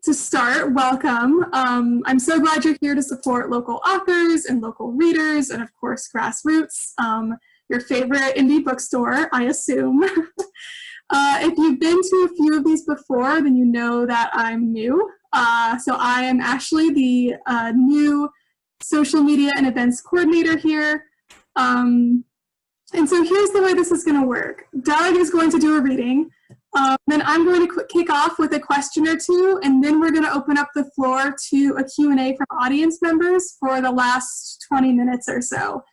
to start, welcome. I'm so glad you're here to support local authors and local readers, and of course, Grassroots, your favorite indie bookstore, I assume. If you've been to a few of these before, then you know that I'm new. So I am Ashley, the new social media and events coordinator here. And so here's the way this is going to work. Doug is going to do a reading. Then I'm going to kick off with a question or two, and then we're going to open up the floor to a Q&A from audience members for the last 20 minutes or so.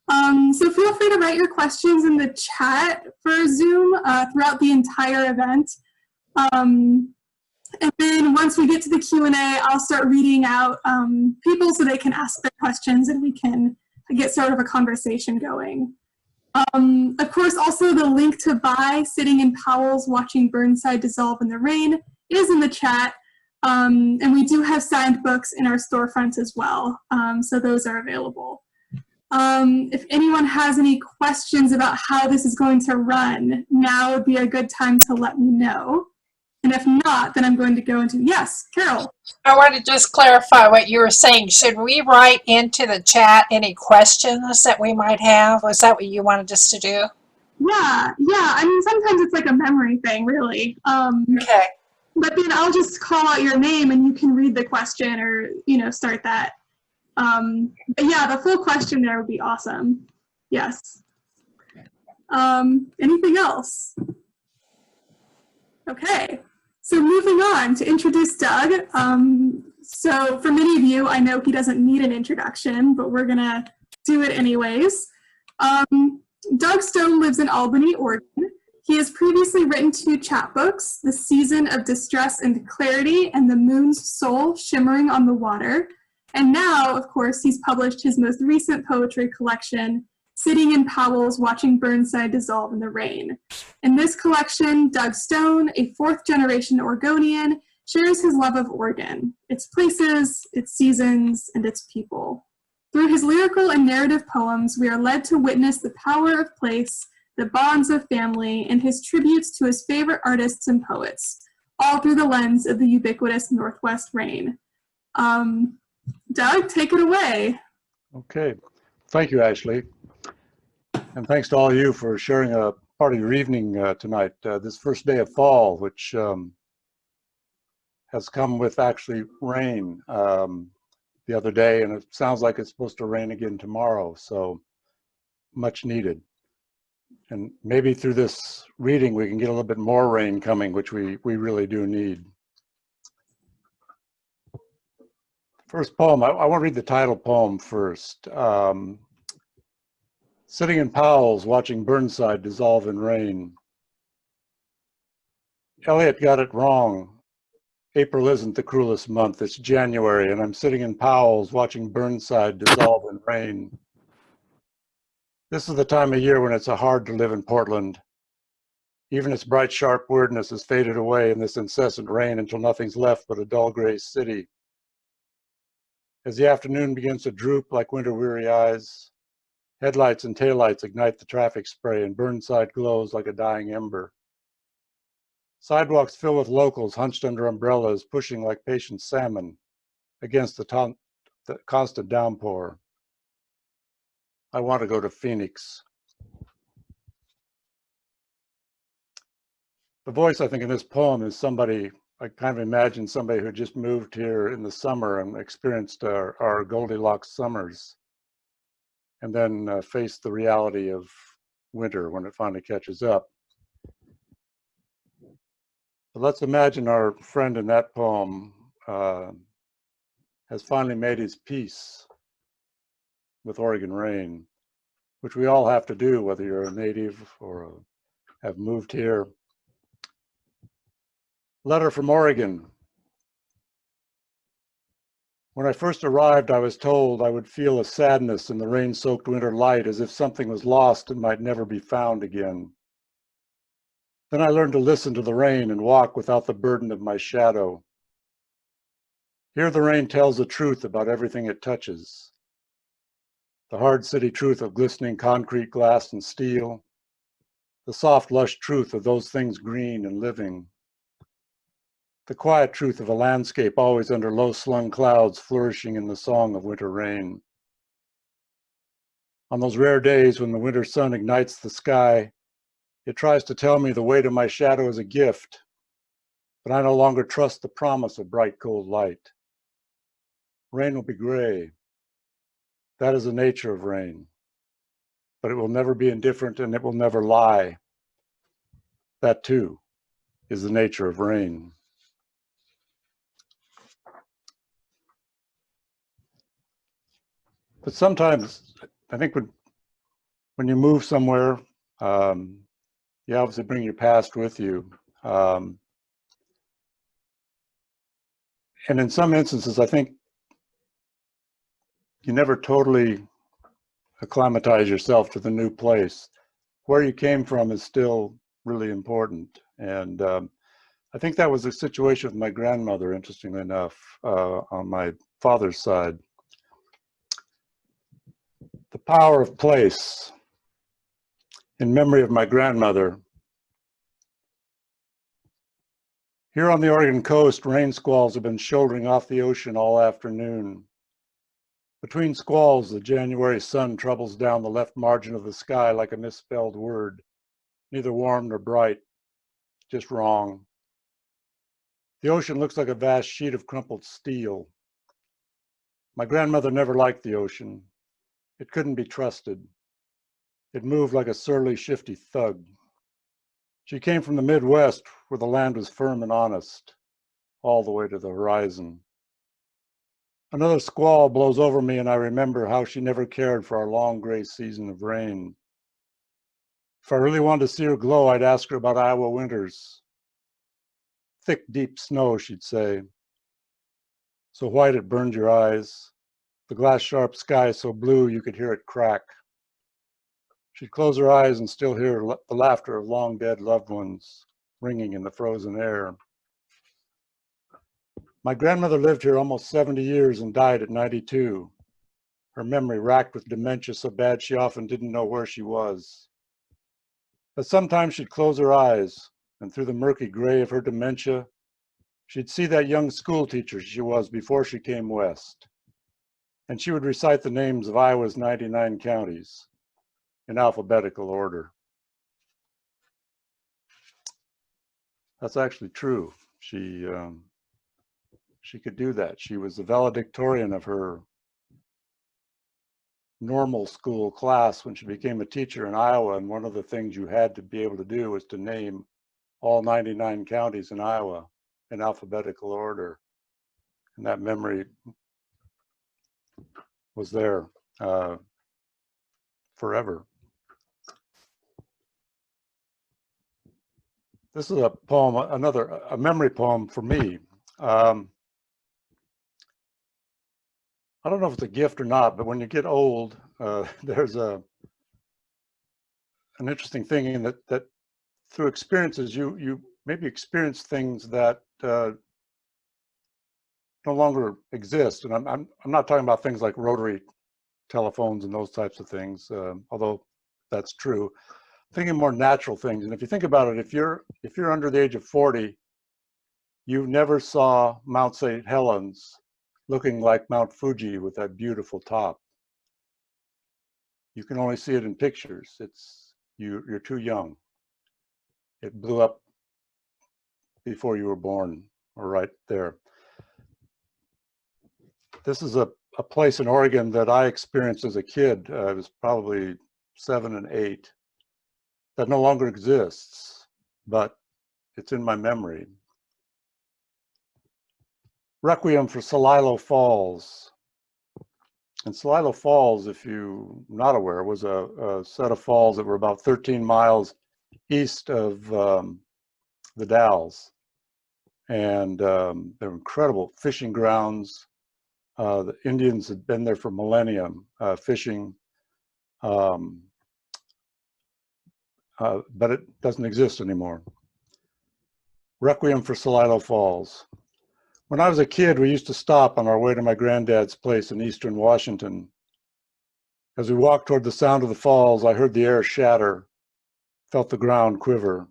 So feel free to write your questions in the chat for Zoom throughout the entire event. And then once we get to the Q&A, I'll start reading out people so they can ask their questions and we can get sort of a conversation going. Of course, also the link to buy Sitting in Powell's Watching Burnside Dissolve in the Rain is in the chat. And we do have signed books in our storefronts as well. So those are available. If anyone has any questions about how this is going to run, now would be a good time to let me know. And if not, then I'm going to go into, yes, Carol. I want to just clarify what you were saying. Should we write into the chat any questions that we might have? Was that what you wanted us to do? Yeah. I mean, sometimes it's like a memory thing, really. Okay. But then I'll just call out your name and you can read the question or, start that. But yeah, the full question there would be awesome. Yes. Anything else? Okay. So moving on to introduce Doug. So for many of you, I know he doesn't need an introduction, but we're gonna do it anyways. Doug Stone lives in Albany, Oregon. He has previously written 2 chapbooks, The Season of Distress and Clarity and The Moon's Soul, Shimmering on the Water. And now, of course, he's published his most recent poetry collection, Sitting in Powell's Watching Burnside Dissolve in the Rain. In this collection, Doug Stone, a 4th-generation Oregonian, shares his love of Oregon, its places, its seasons, and its people. Through his lyrical and narrative poems, we are led to witness the power of place, the bonds of family, and his tributes to his favorite artists and poets, all through the lens of the ubiquitous Northwest rain. Doug, take it away. Okay. Thank you, Ashley. And thanks to all of you for sharing a part of your evening tonight. This first day of fall, which has come with actually rain the other day, and it sounds like it's supposed to rain again tomorrow, so much needed. And maybe through this reading we can get a little bit more rain coming, which we really do need. First poem, I want to read the title poem first. Sitting in Powell's Watching Burnside Dissolve in Rain. Eliot got it wrong. April isn't the cruelest month, it's January, and I'm sitting in Powell's watching Burnside dissolve in rain. This is the time of year when it's hard to live in Portland. Even its bright, sharp weirdness has faded away in this incessant rain until nothing's left but a dull gray city. As the afternoon begins to droop like winter-weary eyes, headlights and taillights ignite the traffic spray and Burnside glows like a dying ember. Sidewalks fill with locals hunched under umbrellas, pushing like patient salmon against the constant downpour. I want to go to Phoenix. The voice, I think, in this poem is somebody, I kind of imagine somebody who just moved here in the summer and experienced our Goldilocks summers, and then faced the reality of winter when it finally catches up. But let's imagine our friend in that poem has finally made his peace with Oregon rain, which we all have to do, whether you're a native or have moved here. Letter from Oregon. When I first arrived, I was told I would feel a sadness in the rain-soaked winter light, as if something was lost and might never be found again. Then I learned to listen to the rain and walk without the burden of my shadow. Here the rain tells the truth about everything it touches. The hard city truth of glistening concrete, glass, and steel. The soft, lush truth of those things green and living. the quiet truth of a landscape always under low-slung clouds flourishing in the song of winter rain. On those rare days when the winter sun ignites the sky, it tries to tell me the weight of my shadow is a gift, but I no longer trust the promise of bright, cold light. Rain will be gray. That is the nature of rain. But it will never be indifferent and it will never lie. That too is the nature of rain. But sometimes, I think when you move somewhere, you obviously bring your past with you. And in some instances, I think you never totally acclimatize yourself to the new place. Where you came from is still really important. And I think that was the situation with my grandmother, interestingly enough, on my father's side. The power of place. In memory of my grandmother. Here on the Oregon coast, rain squalls have been shouldering off the ocean all afternoon. Between squalls, the January sun troubles down the left margin of the sky like a misspelled word, neither warm nor bright, just wrong. The ocean looks like a vast sheet of crumpled steel. My grandmother never liked the ocean. It couldn't be trusted. It moved like a surly, shifty thug. She came from the Midwest, where the land was firm and honest, all the way to the horizon. Another squall blows over me, and I remember how she never cared for our long gray season of rain. If I really wanted to see her glow, I'd ask her about Iowa winters. Thick, deep snow, she'd say. So white it burned your eyes. The glass-sharp sky so blue you could hear it crack. She'd close her eyes and still hear the laughter of long-dead loved ones ringing in the frozen air. My grandmother lived here almost 70 years and died at 92. Her memory racked with dementia so bad she often didn't know where she was. But sometimes she'd close her eyes, and through the murky gray of her dementia, she'd see that young school teacher she was before she came west. And she would recite the names of Iowa's 99 counties in alphabetical order. That's actually true. She could do that. She was the valedictorian of her normal school class when she became a teacher in Iowa, and one of the things you had to be able to do was to name all 99 counties in Iowa in alphabetical order. And that memory was there forever. This is a poem, a memory poem for me. I don't know if it's a gift or not, but when you get old, there's an interesting thing in that through experiences, you maybe experience things that no longer exist. And I'm not talking about things like rotary telephones and those types of things, although that's true. I'm thinking more natural things. And if you think about it, if you're under the age of 40, you never saw Mount St. Helens looking like Mount Fuji with that beautiful top. You can only see it in pictures. You're too young. It blew up before you were born, or right there. This is a place in Oregon that I experienced as a kid. I was probably 7 and 8, that no longer exists, but it's in my memory. Requiem for Celilo Falls. And Celilo Falls, if you're not aware, was a set of falls that were about 13 miles east of the Dalles. And they're incredible fishing grounds. The Indians had been there for millennium fishing, but it doesn't exist anymore. Requiem for Celilo Falls. When I was a kid, we used to stop on our way to my granddad's place in eastern Washington. As we walked toward the sound of the falls, I heard the air shatter, felt the ground quiver.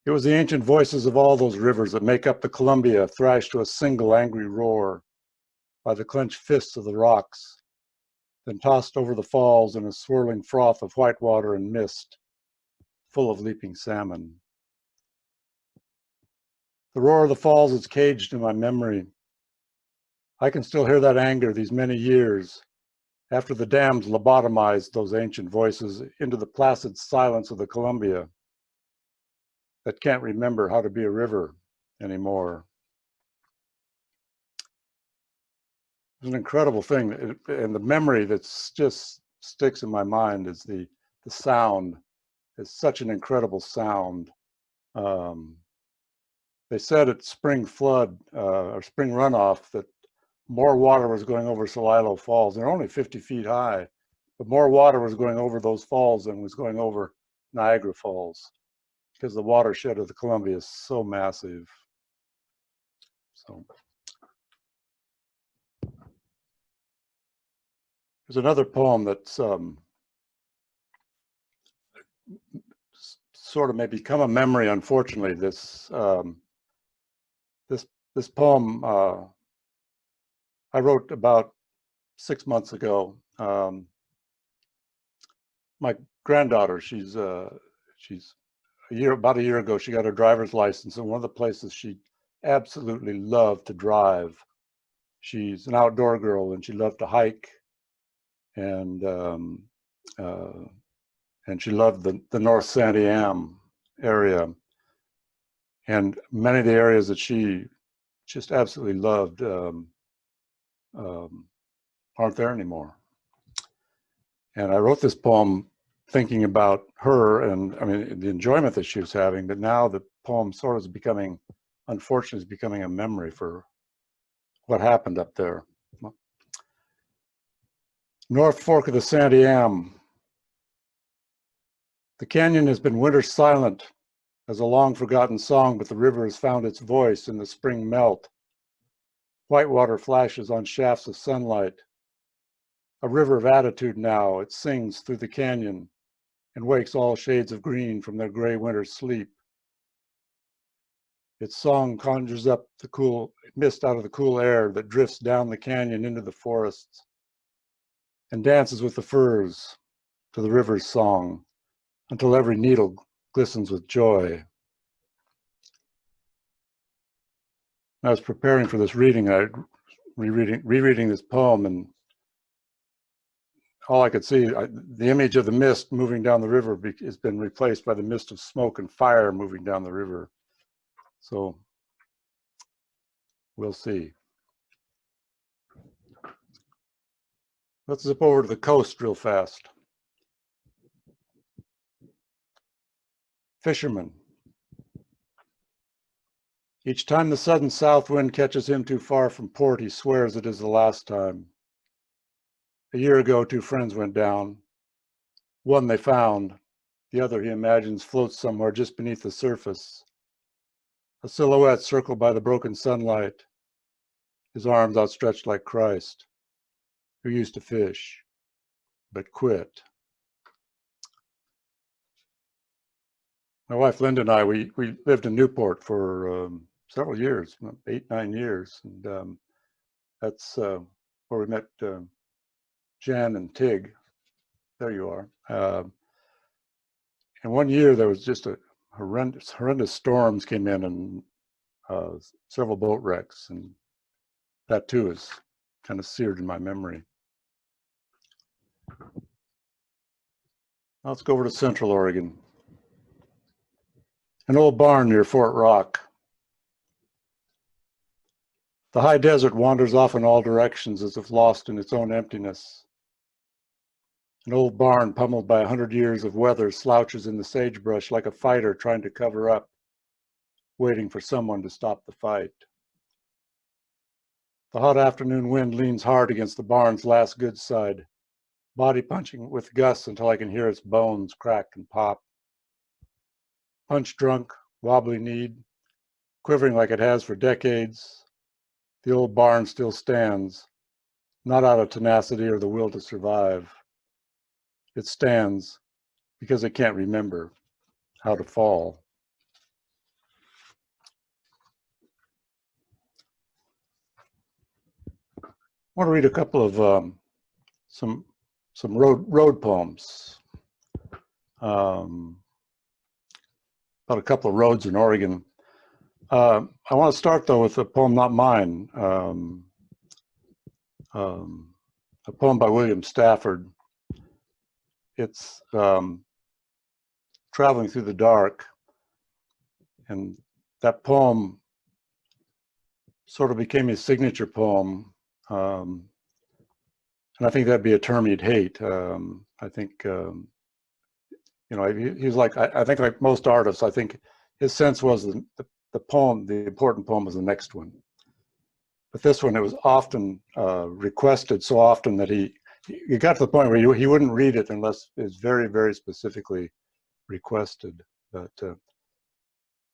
It was the ancient voices of all those rivers that make up the Columbia thrashed to a single angry roar by the clenched fists of the rocks, then tossed over the falls in a swirling froth of white water and mist, full of leaping salmon. The roar of the falls is caged in my memory. I can still hear that anger these many years, after the dams lobotomized those ancient voices into the placid silence of the Columbia that can't remember how to be a river anymore. It's an incredible thing, and the memory that's just sticks in my mind is the sound. It's such an incredible sound. They said at spring flood or spring runoff that more water was going over Celilo Falls. They're only 50 feet high, but more water was going over those falls than was going over Niagara Falls, because the watershed of the Columbia is so massive. So there's another poem that's sort of may become a memory. Unfortunately, this poem I wrote about 6 months ago. My granddaughter, she's about a year ago, she got her driver's license, and one of the places she absolutely loved to drive. She's an outdoor girl, and she loved to hike, and she loved the North Sandy Am area, and many of the areas that she just absolutely loved aren't there anymore. And I wrote this poem thinking about her and, I mean, the enjoyment that she was having, but now the poem sort of is becoming, unfortunately, is becoming a memory for what happened up there. North Fork of the Sandy Am. The canyon has been winter silent as a long forgotten song, but the river has found its voice in the spring melt. Whitewater flashes on shafts of sunlight. A river of attitude now, it sings through the canyon and wakes all shades of green from their gray winter sleep. Its song conjures up the cool mist out of the cool air that drifts down the canyon into the forests and dances with the firs to the river's song until every needle glistens with joy. I was preparing for this reading, I rereading this poem, and all I could see, the image of the mist moving down the river has been replaced by the mist of smoke and fire moving down the river. So we'll see. Let's zip over to the coast real fast. Fisherman. Each time the sudden south wind catches him too far from port, he swears it is the last time. A year ago, 2 friends went down. One they found, the other he imagines floats somewhere just beneath the surface. A silhouette circled by the broken sunlight, his arms outstretched like Christ, who used to fish, but quit. My wife Linda and I, we lived in Newport for several years, 8, 9 years, and that's where we met Jan and Tig. There you are. And one year there was just a horrendous storms came in, and several boat wrecks, and that too is kind of seared in my memory. Let's go over to Central Oregon. An old barn near Fort Rock. The high desert wanders off in all directions as if lost in its own emptiness. An old barn pummeled by 100 years of weather slouches in the sagebrush like a fighter trying to cover up, waiting for someone to stop the fight. The hot afternoon wind leans hard against the barn's last good side, body punching with gusts until I can hear its bones crack and pop. Punch drunk, wobbly kneed, quivering like it has for decades, the old barn still stands, not out of tenacity or the will to survive. It stands because it can't remember how to fall. want to read a couple of some road poems about a couple of roads in Oregon. I want to start though with a poem not mine, a poem by William Stafford. It's Traveling Through the Dark, and that poem sort of became his signature poem. And I think that'd be a term he'd hate. I think, you know, he's like, I think like most artists, I think his sense was the poem, the important poem was the next one. But this one, it was often requested, so often that he got to the point where he wouldn't read it unless it was very, very specifically requested. But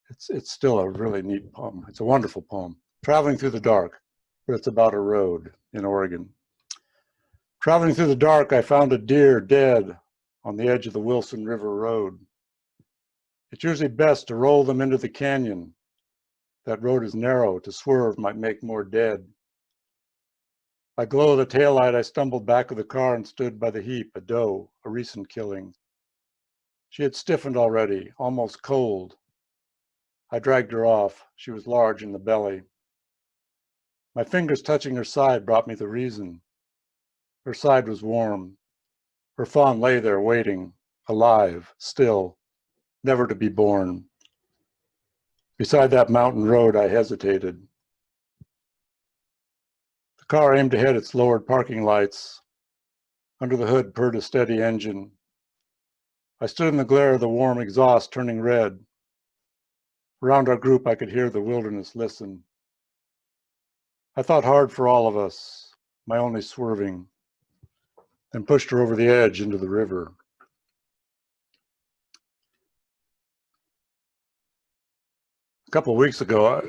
it's still a really neat poem. It's a wonderful poem. Traveling Through the Dark, but it's about a road in Oregon. Traveling through the dark, I found a deer dead on the edge of the Wilson River Road. It's usually best to roll them into the canyon. That road is narrow, to swerve might make more dead. By glow of the taillight, I stumbled back of the car and stood by the heap, a doe, a recent killing. She had stiffened already, almost cold. I dragged her off. She was large in the belly. My fingers touching her side brought me the reason. Her side was warm. Her fawn lay there waiting, alive, still, never to be born. Beside that mountain road, I hesitated. The car aimed ahead its lowered parking lights. Under the hood purred a steady engine. I stood in the glare of the warm exhaust turning red. Around our group, I could hear the wilderness listen. I thought hard for all of us, my only swerving, then pushed her over the edge into the river. A couple of weeks ago,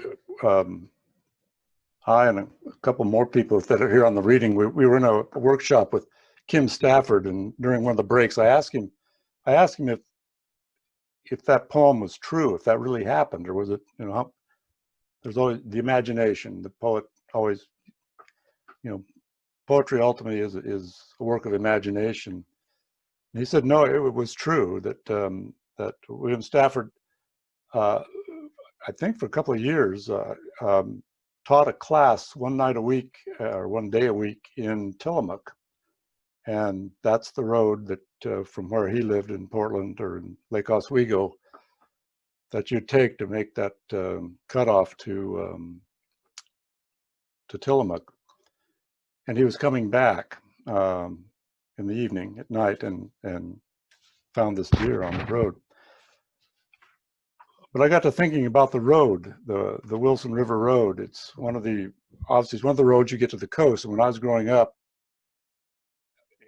I and a couple more people that are here on the reading, we were in a workshop with Kim Stafford, and during one of the breaks, I asked him if that poem was true, if that really happened, or was it, you know, there's always the imagination. The poet always, you know, poetry ultimately is a work of imagination. And he said, no, it was true that that William Stafford, I think for a couple of years, taught a class one night a week or one day a week in Tillamook. And that's the road that from where he lived in Portland or in Lake Oswego that you take to make that cutoff to Tillamook. And he was coming back in the evening at night and found this deer on the road. But I got to thinking about the road, the Wilson River Road. It's obviously it's one of the roads you get to the coast. And when I was growing up,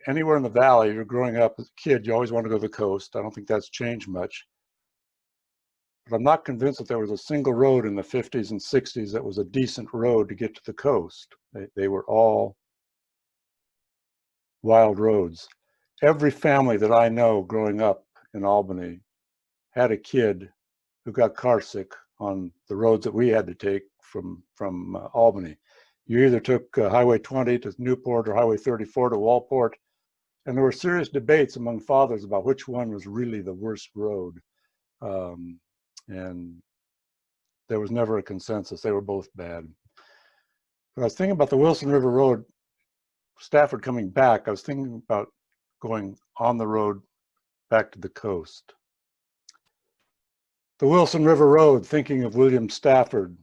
anywhere in the valley, you're growing up as a kid, you always want to go to the coast. I don't think that's changed much. But I'm not convinced that there was a single road in the 50s and 60s that was a decent road to get to the coast. They were all wild roads. Every family that I know growing up in Albany had a kid who got car sick on the roads that we had to take from Albany. You either took Highway 20 to Newport or Highway 34 to Walport, and there were serious debates among fathers about which one was really the worst road. And there was never a consensus. They were both bad. But I was thinking about the Wilson River Road, Stafford coming back. I was thinking about going on the road back to the coast. The Wilson River Road, thinking of William Stafford.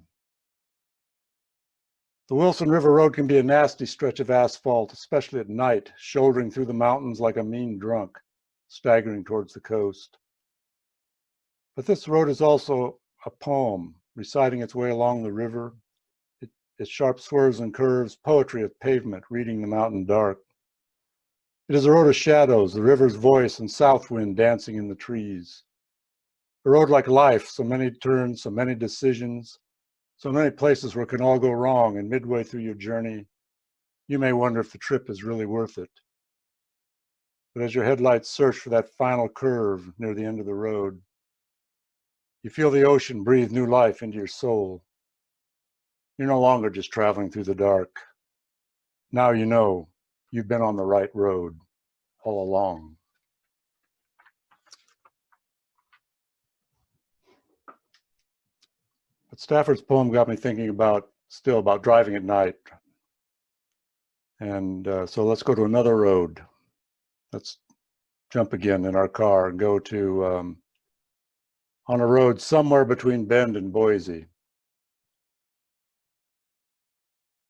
The Wilson River Road can be a nasty stretch of asphalt, especially at night, shouldering through the mountains like a mean drunk, staggering towards the coast. But this road is also a poem, reciting its way along the river, its sharp swerves and curves, poetry of pavement, reading the mountain dark. It is a road of shadows, the river's voice and south wind dancing in the trees. A road like life, so many turns, so many decisions, so many places where it can all go wrong, and midway through your journey, you may wonder if the trip is really worth it. But as your headlights search for that final curve near the end of the road, you feel the ocean breathe new life into your soul. You're no longer just traveling through the dark. Now you know you've been on the right road all along. But Stafford's poem got me thinking still about driving at night. And so let's go to another road. Let's jump again in our car and go to on a road somewhere between Bend and Boise.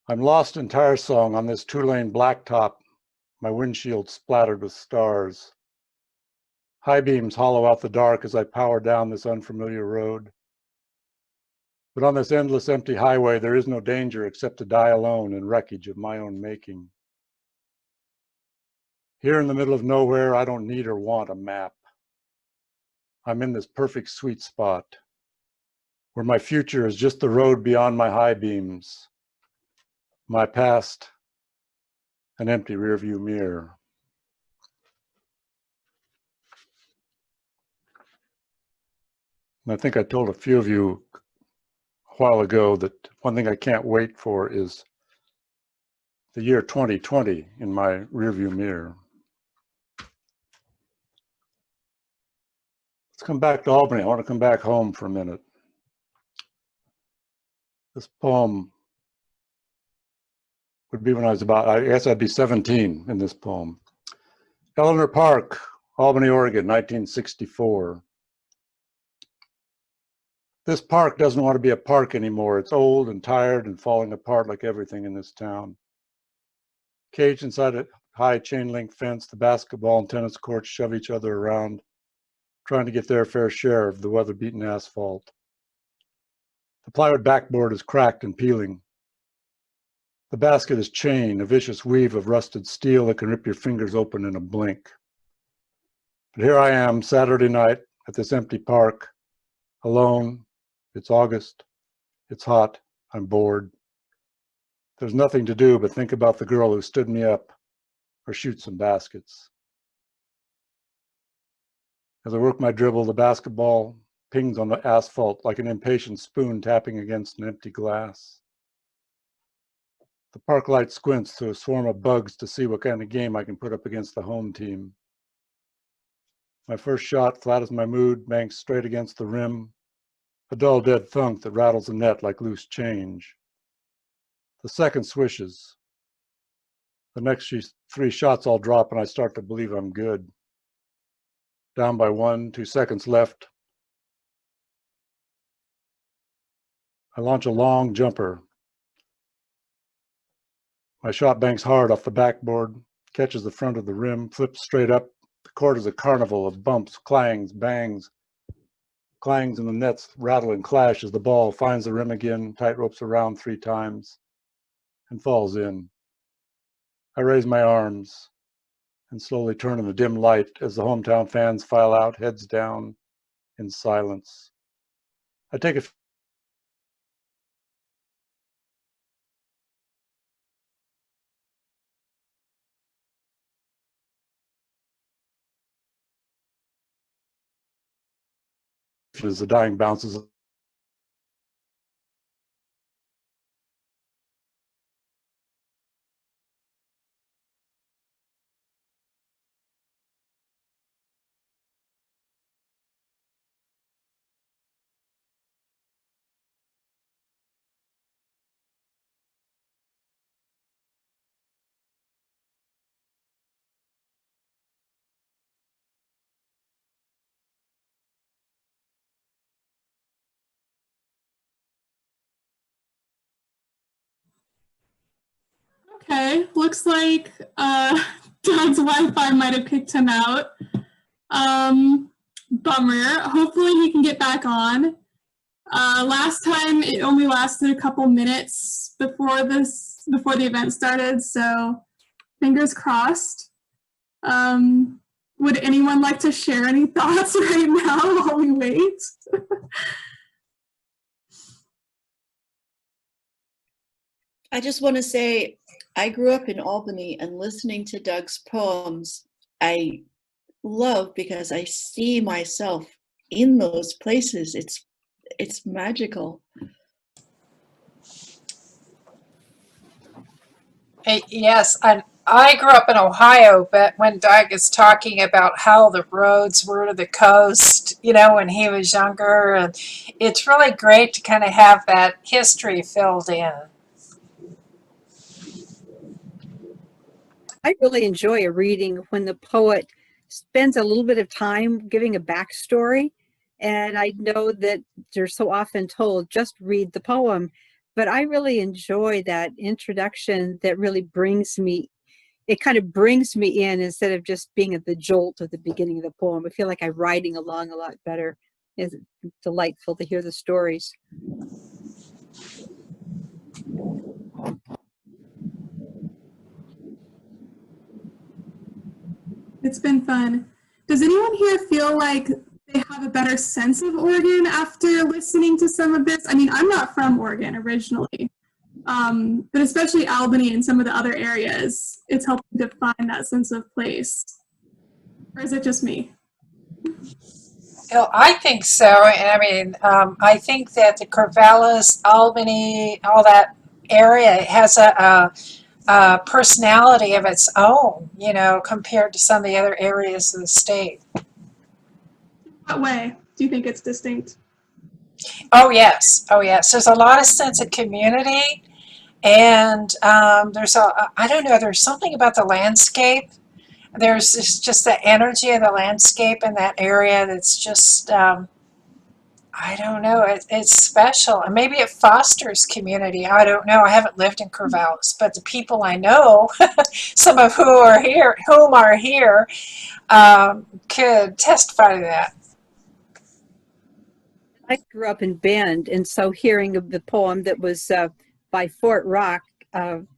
I'm lost in tire song on this 2-lane blacktop, my windshield splattered with stars. High beams hollow out the dark as I power down this unfamiliar road. But on this endless empty highway, there is no danger except to die alone in wreckage of my own making. Here in the middle of nowhere, I don't need or want a map. I'm in this perfect sweet spot where my future is just the road beyond my high beams, my past, an empty rearview mirror. And I think I told a few of you a while ago that one thing I can't wait for is the year 2020 in my rearview mirror. Let's come back to Albany. I want to come back home for a minute. This poem would be when I was I guess I'd be 17 in this poem. Eleanor Park, Albany, Oregon, 1964. This park doesn't want to be a park anymore. It's old and tired and falling apart like everything in this town. Caged inside a high chain link fence, the basketball and tennis courts shove each other around, trying to get their fair share of the weather-beaten asphalt. The plywood backboard is cracked and peeling. The basket is chain, a vicious weave of rusted steel that can rip your fingers open in a blink. But here I am, Saturday night, at this empty park, alone. It's August. It's hot. I'm bored. There's nothing to do but think about the girl who stood me up or shoot some baskets. As I work my dribble, the basketball pings on the asphalt like an impatient spoon tapping against an empty glass. The park light squints through a swarm of bugs to see what kind of game I can put up against the home team. My first shot, flat as my mood, banks straight against the rim, a dull dead thunk that rattles the net like loose change. The second swishes. The next 3 shots all drop and I start to believe I'm good. Down by 1, 2 seconds left. I launch a long jumper. My shot banks hard off the backboard, catches the front of the rim, flips straight up. The court is a carnival of bumps, clangs, bangs. Clangs and the nets rattle and clash as the ball finds the rim again, tight ropes around 3 times, and falls in. I raise my arms and slowly turn in the dim light as the hometown fans file out, heads down, in silence. I take a as the dying bounces. Okay, looks like Doug's Wi-Fi might have kicked him out. Bummer. Hopefully he can get back on. Last time it only lasted a couple minutes before the event started, so fingers crossed. Would anyone like to share any thoughts right now while we wait? I just want to say, I grew up in Albany, and listening to Doug's poems, I love because I see myself in those places. It's magical. Yes, and I grew up in Ohio, but when Doug is talking about how the roads were to the coast, when he was younger, and it's really great to kind of have that history filled in. I really enjoy a reading when the poet spends a little bit of time giving a backstory. And I know that they're so often told, just read the poem. But I really enjoy that introduction that really it kind of brings me in instead of just being at the jolt of the beginning of the poem. I feel like I'm riding along a lot better. It's delightful to hear the stories. It's been fun. Does anyone here feel like they have a better sense of Oregon after listening to some of this? I mean, I'm not from Oregon originally, but especially Albany and some of the other areas, it's helping define that sense of place. Or is it just me? I think so. And I mean, I think that the Corvallis, Albany, all that area has a personality of its own, compared to some of the other areas of the state. What way do you think it's distinct? Oh, yes. Oh, yes. There's a lot of sense of community. And I don't know, there's something about the landscape. There's just the energy of the landscape in that area that's just, I don't know, it's special. And maybe it fosters community. I don't know. I haven't lived in Corvallis, but the people I know, some of whom are here, could testify to that. I grew up in Bend, and so hearing of the poem that was by Fort Rock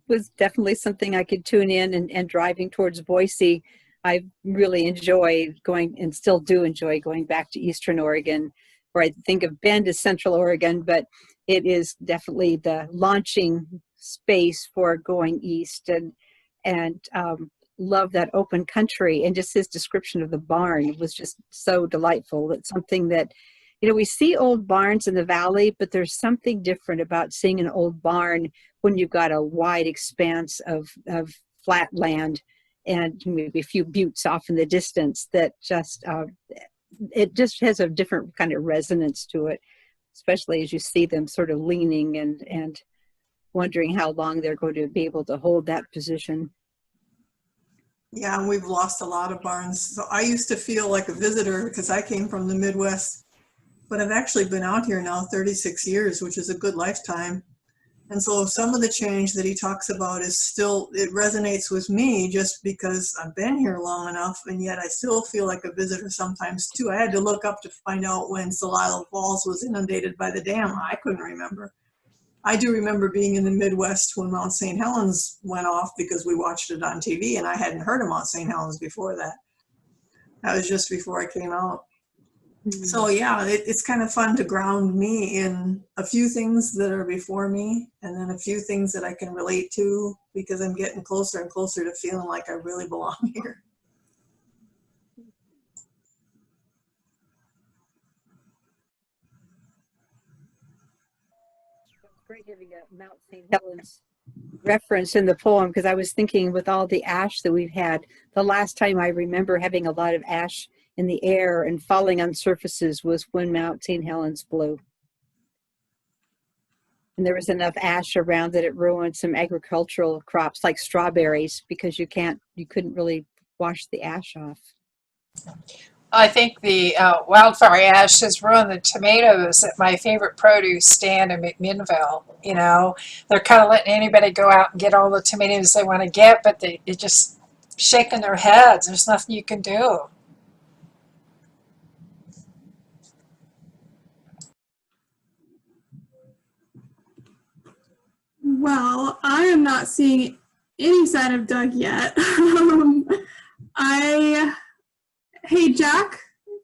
was definitely something I could tune in, and driving towards Boise, I really enjoy going, and still do enjoy going back to Eastern Oregon, where I think of Bend as Central Oregon, but it is definitely the launching space for going east, and love that open country, and just his description of the barn was just so delightful. It's something that, we see old barns in the valley, but there's something different about seeing an old barn when you've got a wide expanse of flat land and maybe a few buttes off in the distance that just, it just has a different kind of resonance to it, especially as you see them sort of leaning and wondering how long they're going to be able to hold that position. Yeah, and we've lost a lot of barns. So I used to feel like a visitor because I came from the Midwest. But I've actually been out here now 36 years, which is a good lifetime. And so some of the change that he talks about is still, it resonates with me just because I've been here long enough, and yet I still feel like a visitor sometimes too. I had to look up to find out when Celilo Falls was inundated by the dam. I couldn't remember. I do remember being in the Midwest when Mount St. Helens went off because we watched it on TV, and I hadn't heard of Mount St. Helens before that. That was just before I came out. So yeah, it's kind of fun to ground me in a few things that are before me, and then a few things that I can relate to, because I'm getting closer and closer to feeling like I really belong here. It's great having a Mount St. Helens reference in the poem, because I was thinking with all the ash that we've had, the last time I remember having a lot of ash in the air and falling on surfaces was when Mount St. Helens blew. And there was enough ash around that it ruined some agricultural crops like strawberries, because you couldn't really wash the ash off. I think the wildfire ash has ruined the tomatoes at my favorite produce stand in McMinnville. They're kind of letting anybody go out and get all the tomatoes they want to get, but they're just shaking their heads. There's nothing you can do. Well, I am not seeing any sign of Doug yet. Hey, Jack,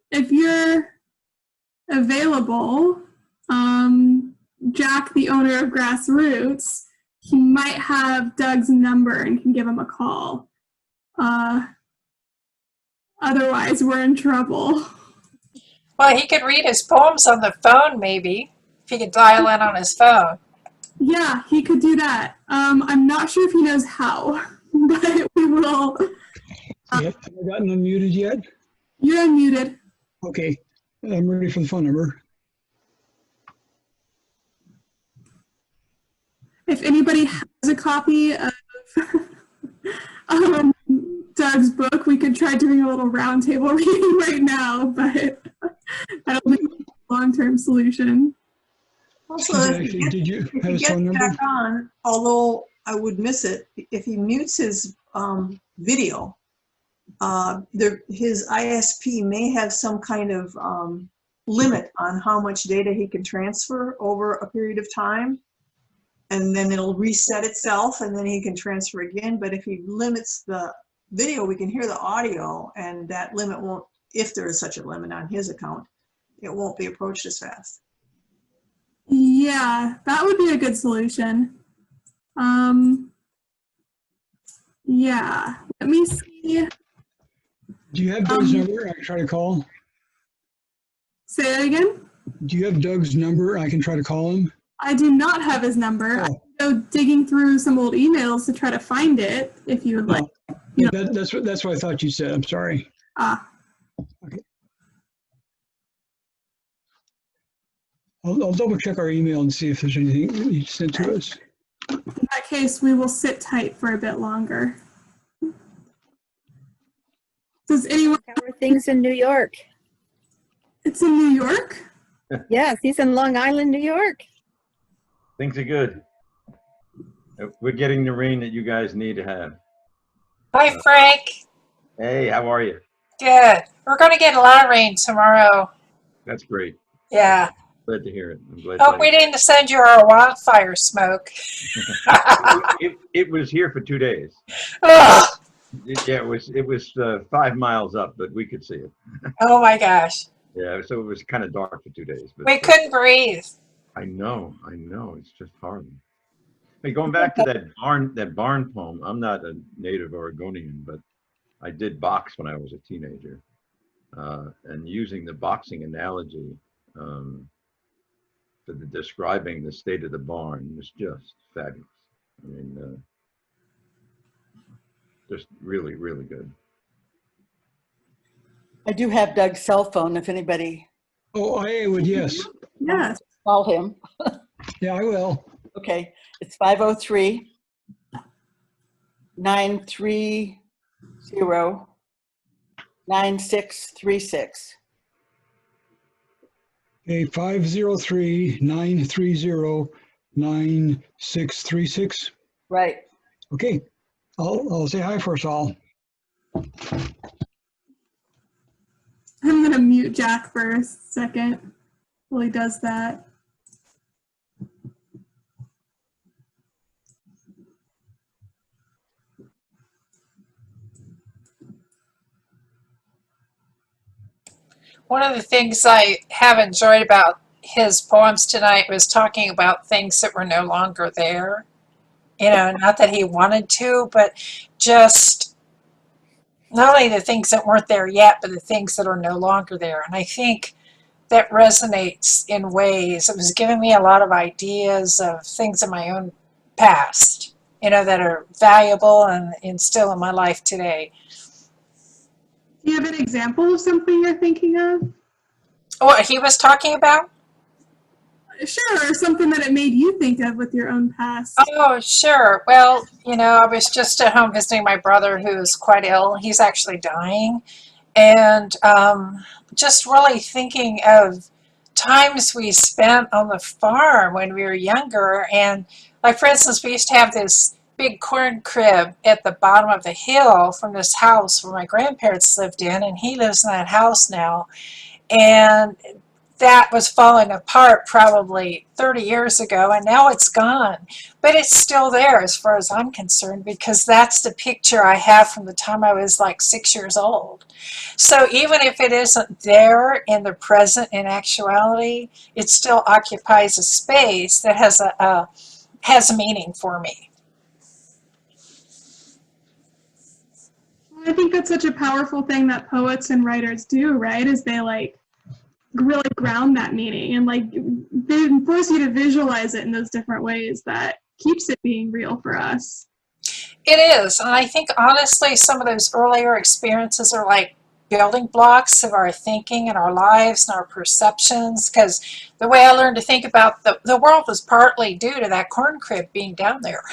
if you're available, Jack, the owner of Grassroots, he might have Doug's number and can give him a call. Otherwise, we're in trouble. Well, he could read his poems on the phone, maybe, if he could dial in on his phone. Yeah, he could do that. I'm not sure if he knows how, but we will. Have I gotten unmuted yet? You're unmuted. Okay, I'm ready for the phone number. If anybody has a copy of Doug's book, we could try doing a little roundtable reading right now, but I don't think it's a long-term solution. Also, Susan, actually, did you if have he his gets phone number? back on, although I would miss it, if he mutes his video, his ISP may have some kind of limit on how much data he can transfer over a period of time. And then it'll reset itself and then he can transfer again. But if he limits the video, we can hear the audio, and that limit won't, if there is such a limit on his account, it won't be approached as fast. Yeah, that would be a good solution. Yeah, let me see. Do you have Doug's number? I can try to call. Say that again? Do you have Doug's number? I can try to call him. I do not have his number. I can go digging through some old emails to try to find it, if you would like. You know. That's what I thought you said. I'm sorry. Okay. I'll double check our email and see if there's anything you sent to us. In that case, we will sit tight for a bit longer. Does anyone? How are things in New York? It's in New York? Yes, he's in Long Island, New York. Things are good. We're getting the rain that you guys need to have. Hi, Frank. Hey, how are you? Good. We're going to get a lot of rain tomorrow. That's great. Yeah. Glad to hear it. I'm glad. Hope we didn't send you our wildfire smoke. It was here for 2 days. Oh, Yeah, it was 5 miles up, but we could see it. oh my gosh. Yeah, so it was kind of dark for 2 days. But We couldn't breathe. I know. It's just horrible. Hey, going back to that barn poem. I'm not a native Oregonian, but I did box when I was a teenager, and using the boxing analogy for describing the state of the barn was just fabulous. I mean, just really, really good. I do have Doug's cell phone if anybody Oh, I would, yes. Yes. call him. Yeah, I will. Okay, it's 503-930-9636. Okay, 503-930-9636. Right. Okay, I'll say hi first all. I'm going to mute Jack for a second while he does that. One of the things I have enjoyed about his poems tonight was talking about things that were no longer there. You know, not that he wanted to, but just not only the things that weren't there yet, but the things that are no longer there. And I think that resonates in ways. It was giving me a lot of ideas of things in my own past, you know, that are valuable and still in my life today. Do you have an example of something you're thinking of? What he was talking about? Sure, or something that it made you think of with your own past. Oh, sure. Well, you know, I was just at home visiting my brother who's quite ill. He's actually dying. And just really thinking of times we spent on the farm when we were younger. And like, for instance, we used to have this big corn crib at the bottom of the hill from this house where my grandparents lived in, and he lives in that house now. And that was falling apart probably 30 years ago, and now it's gone. But it's still there as far as I'm concerned, because that's the picture I have from the time I was like 6 years old. So even if it isn't there in the present in actuality, it still occupies a space that has a meaning for me. I think that's such a powerful thing that poets and writers do, right? Is they like really ground that meaning, and like they force you to visualize it in those different ways that keeps it being real for us. It is, and I think honestly some of those earlier experiences are like building blocks of our thinking and our lives and our perceptions, because the way I learned to think about the world was partly due to that corn crib being down there.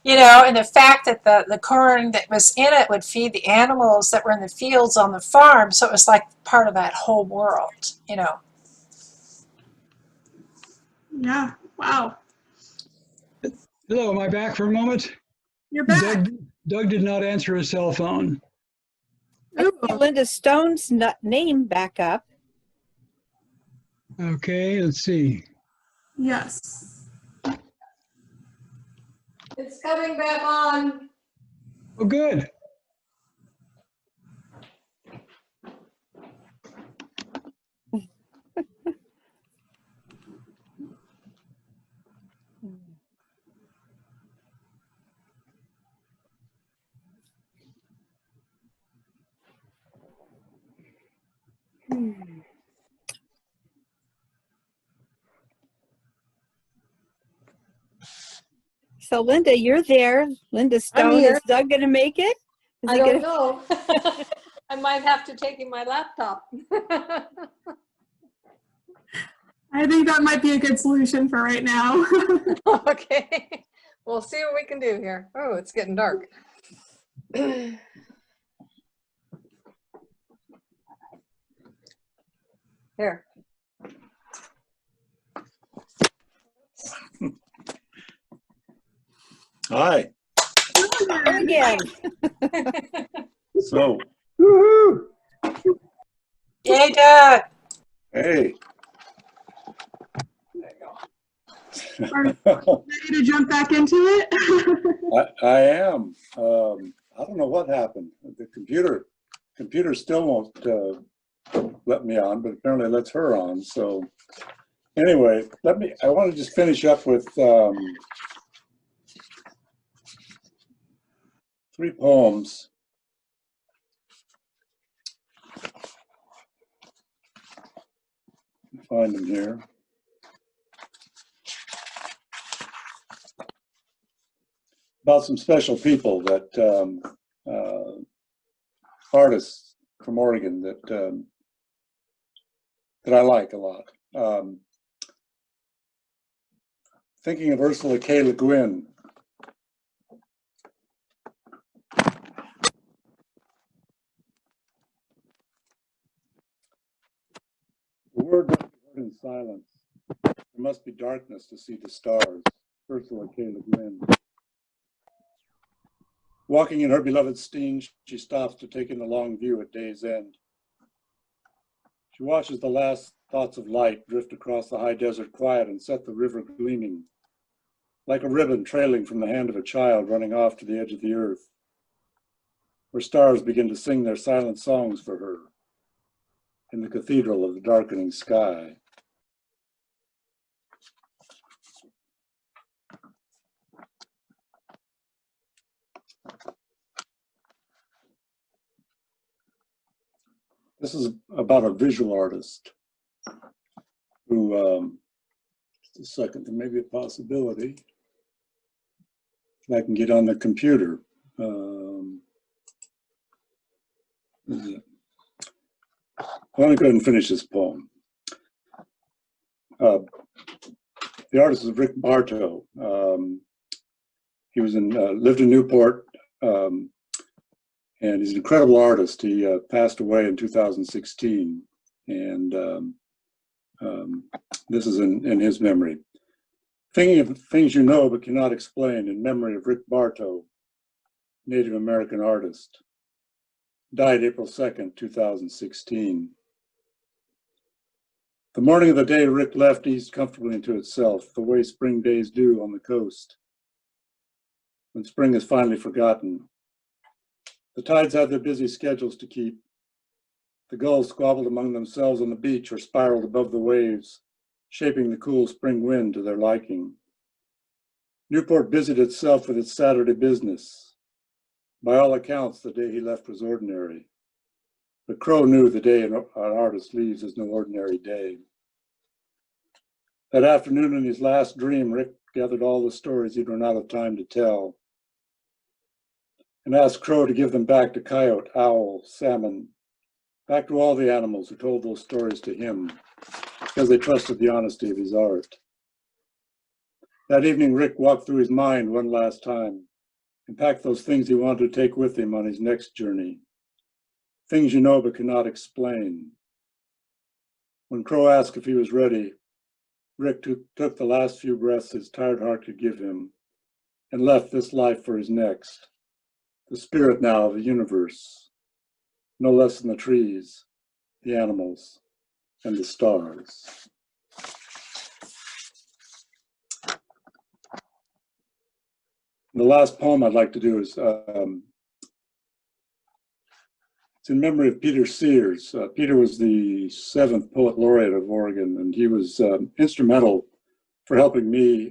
You know, and the fact that the corn that was in it would feed the animals that were in the fields on the farm, so it was like part of that whole world, you know. Yeah, wow. Hello, am I back for a moment? You're back. Doug did not answer his cell phone. I see Linda Stone's name back up. Okay, let's see. Yes. It's coming back on. Oh, good. So Linda, you're there. Linda Stone, here. is Doug going to make it? Is I he don't gonna- know. I might have to take in my laptop. I think that might be a good solution for right now. Okay, we'll see what we can do here. Oh, it's getting dark. Here. Hi. There again. So, Yay, Doug! hey. Are you ready to jump back into it? I am. I don't know what happened. The computer still won't let me on, but apparently lets her on. So anyway, I want to just finish up with 3 poems. Find them here. About some special people that artists from Oregon that I like a lot. Thinking of Ursula K. Le Guin. The word must be heard in silence. There must be darkness to see the stars. Ursula K. Le Guin. Walking in her beloved steam, she stops to take in the long view at day's end. She watches the last thoughts of light drift across the high desert quiet and set the river gleaming, like a ribbon trailing from the hand of a child running off to the edge of the earth, where stars begin to sing their silent songs for her in the cathedral of the darkening sky. This is about a visual artist who, just a second, there may be a possibility I can get on the computer. Let me go ahead and finish this poem. The artist is Rick Bartow. He was lived in Newport, and he's an incredible artist. He passed away in 2016, and this is in his memory. Thinking of things you know but cannot explain, in memory of Rick Bartow, Native American artist. Died April 2nd, 2016. The morning of the day Rick left eased comfortably into itself, the way spring days do on the coast, when spring is finally forgotten. The tides had their busy schedules to keep. The gulls squabbled among themselves on the beach or spiraled above the waves, shaping the cool spring wind to their liking. Newport busied itself with its Saturday business. By all accounts, the day he left was ordinary. But Crow knew the day an artist leaves is no ordinary day. That afternoon in his last dream, Rick gathered all the stories he'd run out of time to tell and asked Crow to give them back to Coyote, Owl, Salmon, back to all the animals who told those stories to him because they trusted the honesty of his art. That evening, Rick walked through his mind one last time and packed those things he wanted to take with him on his next journey. Things you know but cannot explain. When Crow asked if he was ready, Rick took the last few breaths his tired heart could give him and left this life for his next. The spirit now of the universe, no less than the trees, the animals, and the stars. The last poem I'd like to do is it's in memory of Peter Sears. Peter was the 7th Poet Laureate of Oregon, and he was instrumental for helping me,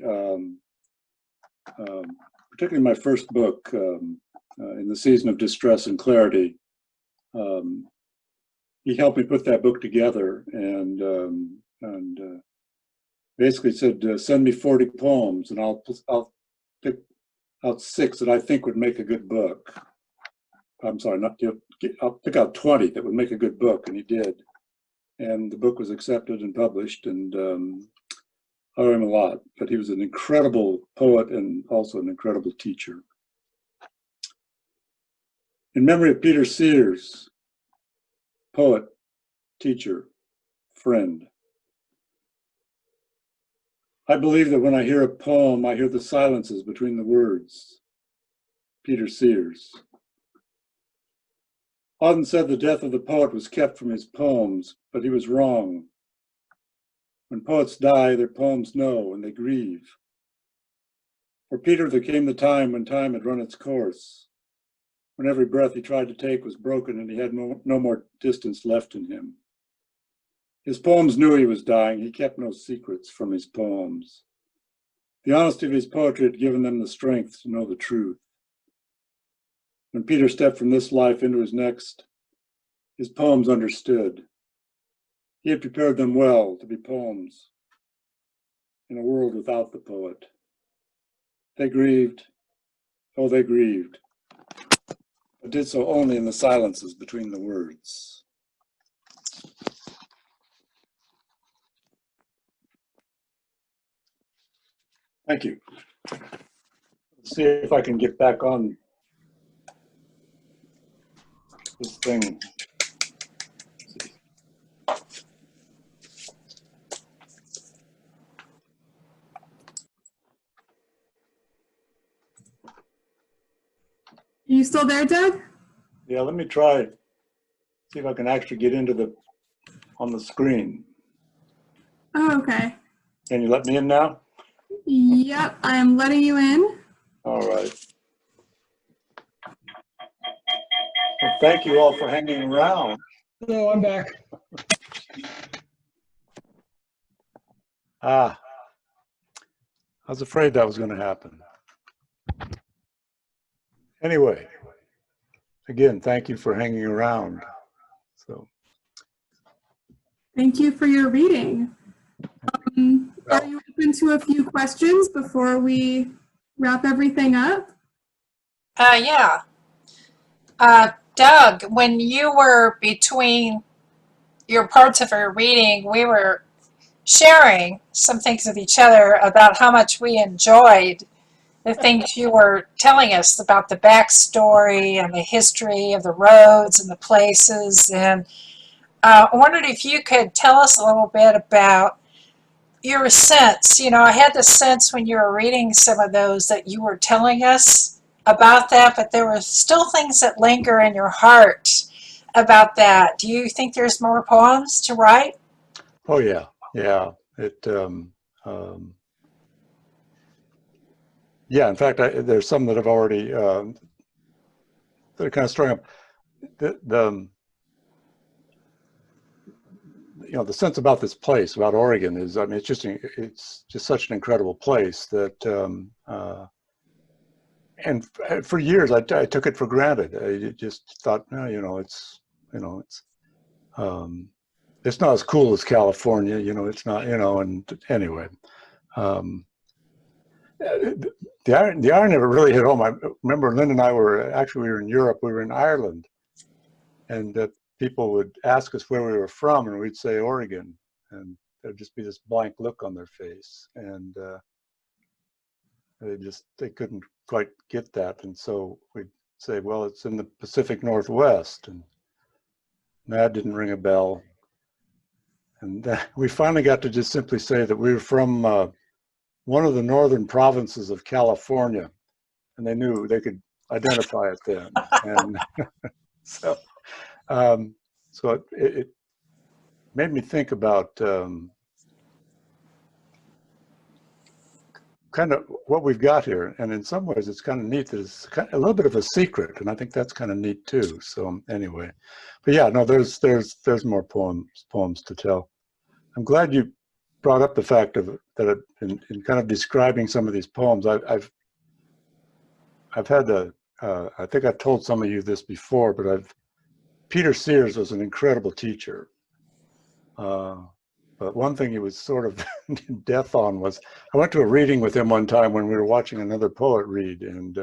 particularly my first book, In the Season of Distress and Clarity. He helped me put that book together and basically said, send me 40 poems and I'll pick out 6 that I think would make a good book. I'm sorry, I'll pick out 20 that would make a good book, and he did. And the book was accepted and published, and I owe him a lot. But he was an incredible poet and also an incredible teacher. In memory of Peter Sears, poet, teacher, friend. I believe that when I hear a poem, I hear the silences between the words. Peter Sears. Auden said the death of the poet was kept from his poems, but he was wrong. When poets die, their poems know and they grieve. For Peter, there came the time when time had run its course, when every breath he tried to take was broken and he had no more distance left in him. His poems knew he was dying. He kept no secrets from his poems. The honesty of his poetry had given them the strength to know the truth. When Peter stepped from this life into his next, his poems understood. He had prepared them well to be poems in a world without the poet. They grieved, oh, they grieved, but did so only in the silences between the words. Thank you. Let's see if I can get back on this thing. Are you still there, Doug? Yeah, let me try, see if I can actually get into on the screen. Oh, okay. Can you let me in now? Yep, I'm letting you in. All right. Well, thank you all for hanging around. Hello, I'm back. I was afraid that was going to happen. Anyway, again, thank you for hanging around. So, Thank you for your reading. Are you open to a few questions before we wrap everything up? Yeah. Doug, when you were between your parts of your reading, we were sharing some things with each other about how much we enjoyed the things you were telling us about the backstory and the history of the roads and the places. And I wondered if you could tell us a little bit about your sense. You know, I had the sense when you were reading some of those that you were telling us about that, but there were still things that linger in your heart about that. Do you think there's more poems to write? oh yeah, yeah. Yeah, in fact, there's some that have already, they're kind of strung up. You know, the sense about this place, about Oregon, is, I mean, it's just such an incredible place that, and for years I took it for granted. I just thought, no, you know, it's you know, it's not as cool as California, you know, it's not, you know, and anyway. The irony never really hit home. I remember Lynn and I we were in Europe, we were in Ireland, and people would ask us where we were from, and we'd say Oregon, and there'd just be this blank look on their face, and they couldn't quite get that, and so we'd say, well, it's in the Pacific Northwest, and that didn't ring a bell. And we finally got to just simply say that we were from one of the northern provinces of California, and they knew they could identify it then. And so it made me think about kind of what we've got here. And in some ways, it's kind of neat that it's kind of a little bit of a secret, and I think that's kind of neat too. So anyway, but yeah, no, there's more poems to tell. I'm glad you brought up the fact of that in kind of describing some of these poems. I've had I think I've told some of you this before, but Peter Sears was an incredible teacher. But one thing he was sort of deaf on was, I went to a reading with him one time when we were watching another poet read, and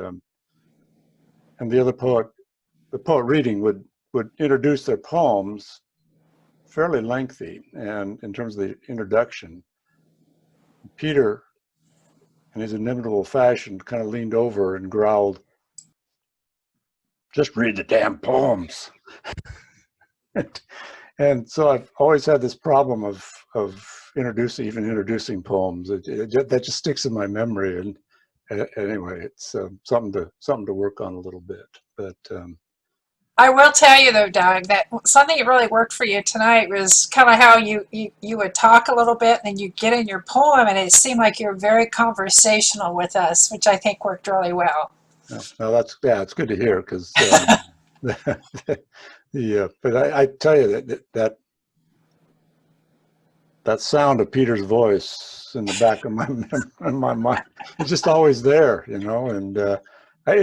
the poet reading would introduce their poems fairly lengthy, and in terms of the introduction, Peter, in his inimitable fashion, kind of leaned over and growled, "Just read the damn poems." And so I've always had this problem of introducing poems. That just sticks in my memory. And anyway, it's something to work on a little bit. But I will tell you though, Doug, that something that really worked for you tonight was kind of how you would talk a little bit and then you get in your poem, and it seemed like you were very conversational with us, which I think worked really well. Well, it's good to hear, because but I tell you that sound of Peter's voice in the back of my mind, it's just always there, you know. And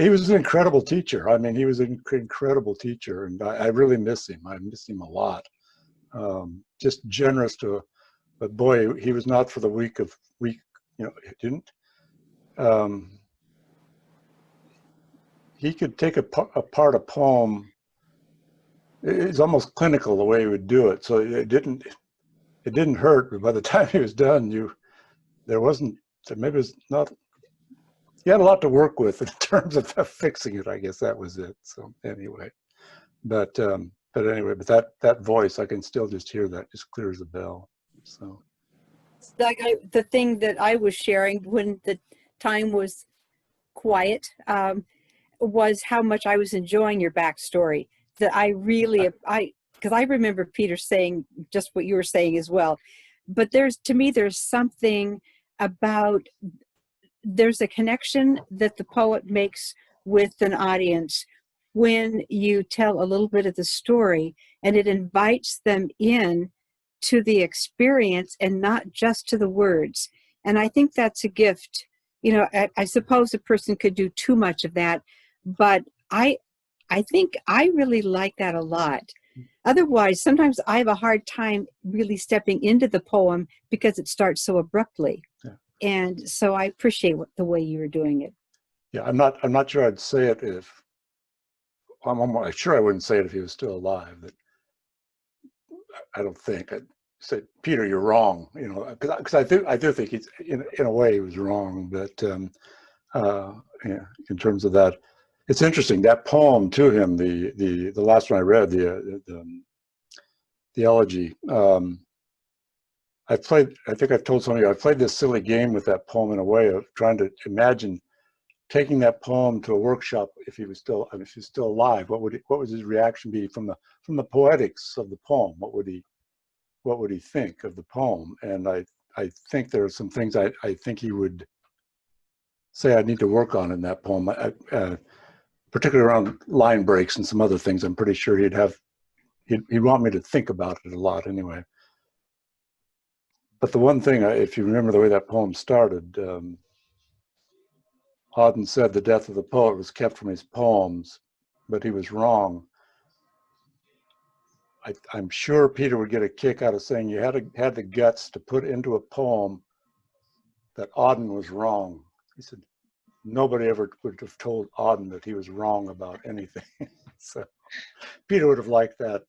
he was an incredible teacher. I mean, he was an incredible teacher, and I really miss him. I miss him a lot. Just generous but boy, he was not for the weak. You know, he didn't. He could take apart a poem. It's almost clinical the way he would do it. So it didn't hurt, but by the time he was done, he had a lot to work with in terms of fixing it. I guess that was it. So anyway, but that voice, I can still just hear that, just clear as a bell. So Like the thing that I was sharing when the time was quiet was how much I was enjoying your backstory. That I really, because I remember Peter saying just what you were saying as well. But there's something about, there's a connection that the poet makes with an audience when you tell a little bit of the story, and it invites them in to the experience and not just to the words. And I think that's a gift. You know, I suppose a person could do too much of that, but I think I really like that a lot. Otherwise, sometimes I have a hard time really stepping into the poem because it starts so abruptly. Yeah. And so I appreciate the way you were doing it. Yeah, I'm not sure I'd say it if, I'm sure I wouldn't say it if he was still alive. That I don't think I'd say, "Peter, you're wrong," you know, because I do think he's in a way he was wrong, but yeah, in terms of that, it's interesting that poem to him, the last one I read, the elegy. I think I've told some of you, I played this silly game with that poem in a way of trying to imagine taking that poem to a workshop if he was still alive. What would his reaction be from the poetics of the poem? What would he think of the poem? And I think there are some things I think he would say I need to work on in that poem, particularly around line breaks and some other things. I'm pretty sure he'd want me to think about it a lot anyway. But the one thing, if you remember the way that poem started, Auden said the death of the poet was kept from his poems, but he was wrong. I'm sure Peter would get a kick out of saying you had the guts to put into a poem that Auden was wrong. He said nobody ever would have told Auden that he was wrong about anything. So Peter would have liked that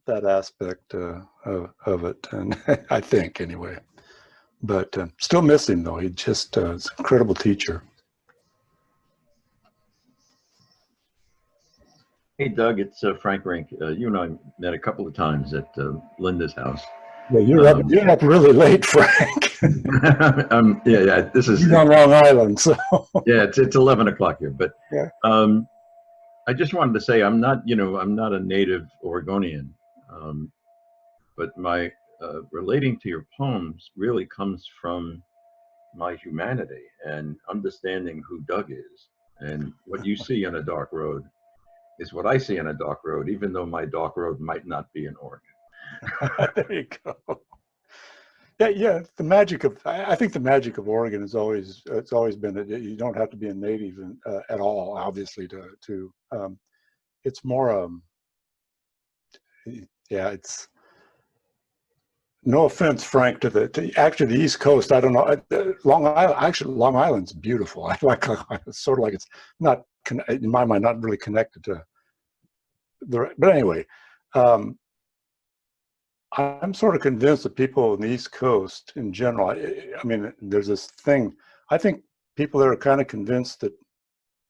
that aspect of it, and I think anyway. But still miss him though. He just is an incredible teacher. Hey, Doug, it's Frank Rink. You and I met a couple of times at Linda's house. Yeah, you're up really late, Frank. Yeah, this is You're on Long Island, so yeah, it's 11 o'clock here. But yeah. I just wanted to say I'm not a native Oregonian, but my relating to your poems really comes from my humanity and understanding who Doug is, and what you see on a dark road is what I see on a dark road, even though my dark road might not be in Oregon. There you go. Yeah. The magic of I think the magic of Oregon is always been that you don't have to be a native at all, obviously. To it's more yeah. It's no offense, Frank, to actually the East Coast. I don't know. Long Island, actually, Long Island's beautiful. I like it's sort of like it's not in my mind not really connected to the. But anyway. I'm sort of convinced that people on the East Coast in general, I mean, there's this thing, I think people there are kind of convinced that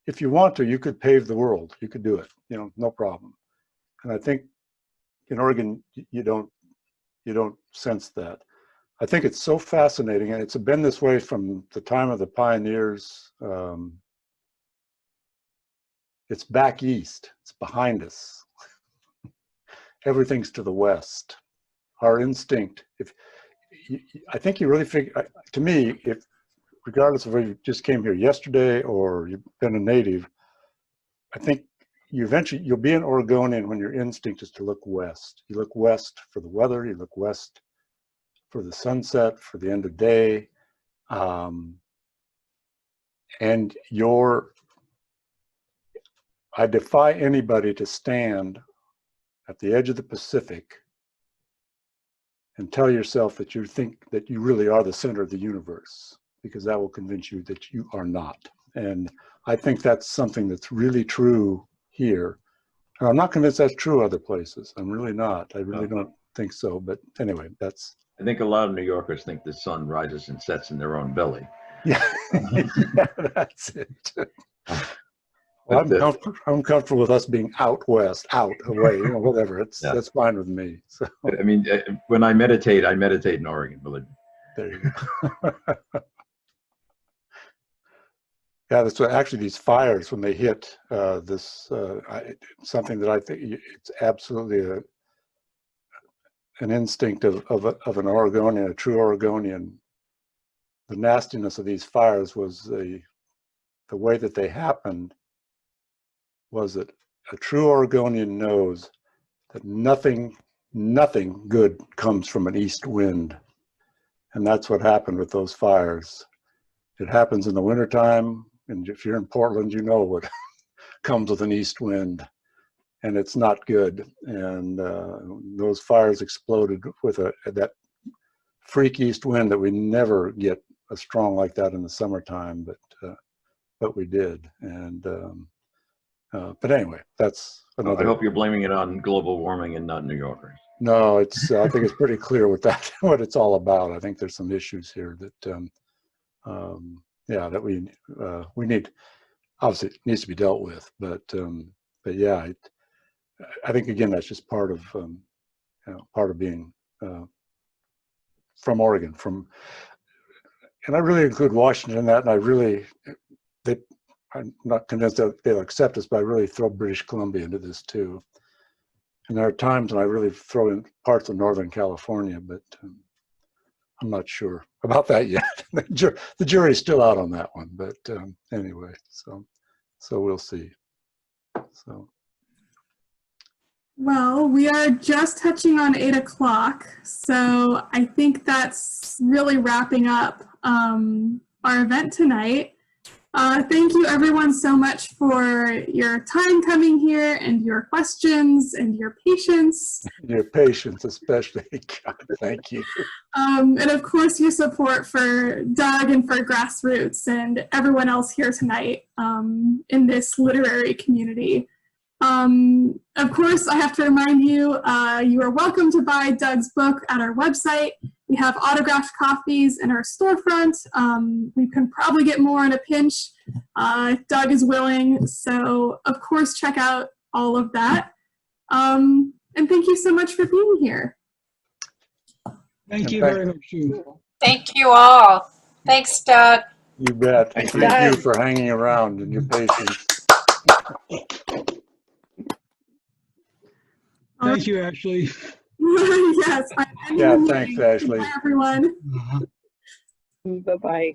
if you want to, you could pave the world. You could do it, no problem. And I think in Oregon, you don't sense that. I think it's so fascinating, and it's been this way from the time of the pioneers. It's back east, it's behind us. Everything's to the west. Our instinct, I think you really figure, to me, if regardless of whether you just came here yesterday or you've been a native, I think you'll be an Oregonian when your instinct is to look west. You look west for the weather, you look west for the sunset, for the end of day, and I defy anybody to stand at the edge of the Pacific and tell yourself that you think that you really are the center of the universe, because that will convince you that you are not. And I think that's something that's really true here. And I'm not convinced that's true other places. I'm really not. I really don't think so. But anyway, that's. I think a lot of New Yorkers think the sun rises and sets in their own belly. Yeah, yeah, that's it. Well, I'm comfortable with us being out west, out away, whatever. That's fine with me. So I mean, when I meditate in Oregon. Believe me. There you go. Yeah, that's what actually these fires when they hit something that I think it's absolutely an instinct of an Oregonian, a true Oregonian. The nastiness of these fires was the way that they happened. Was that a true Oregonian knows that nothing good comes from an east wind. And that's what happened with those fires. It happens in the wintertime, and if you're in Portland, you know what comes with an east wind, and it's not good. And those fires exploded with that freak east wind that we never get as strong like that in the summertime, but we did. And but anyway, that's another. I hope you're blaming it on global warming and not New Yorkers. No, I think it's pretty clear what it's all about. I think there's some issues here that, that we need. Obviously, it needs to be dealt with. But yeah, I think again that's just part of being from Oregon. And I really include Washington in that, and I'm not convinced that they'll accept us, but I really throw British Columbia into this too. And there are times when I really throw in parts of Northern California, but I'm not sure about that yet. The jury's still out on that one, but anyway, so we'll see. So. Well, we are just touching on 8 o'clock, so I think that's really wrapping up our event tonight. Thank you everyone so much for your time coming here and your questions and your patience. Your patience especially. God, thank you. And of course your support for Doug and for Grassroots and everyone else here tonight in this literary community. Of course, I have to remind you, you are welcome to buy Doug's book at our website. We have autographed copies in our storefront. We can probably get more in a pinch if Doug is willing. So, of course, check out all of that. And thank you so much for being here. Thank you very much. Thank you all. Thanks, Doug. You bet. Thanks, Thank you Doug. for hanging around and your patience. Thank you, Ashley. Yes. Yeah, thanks, Ashley. Bye, everyone. Bye-bye.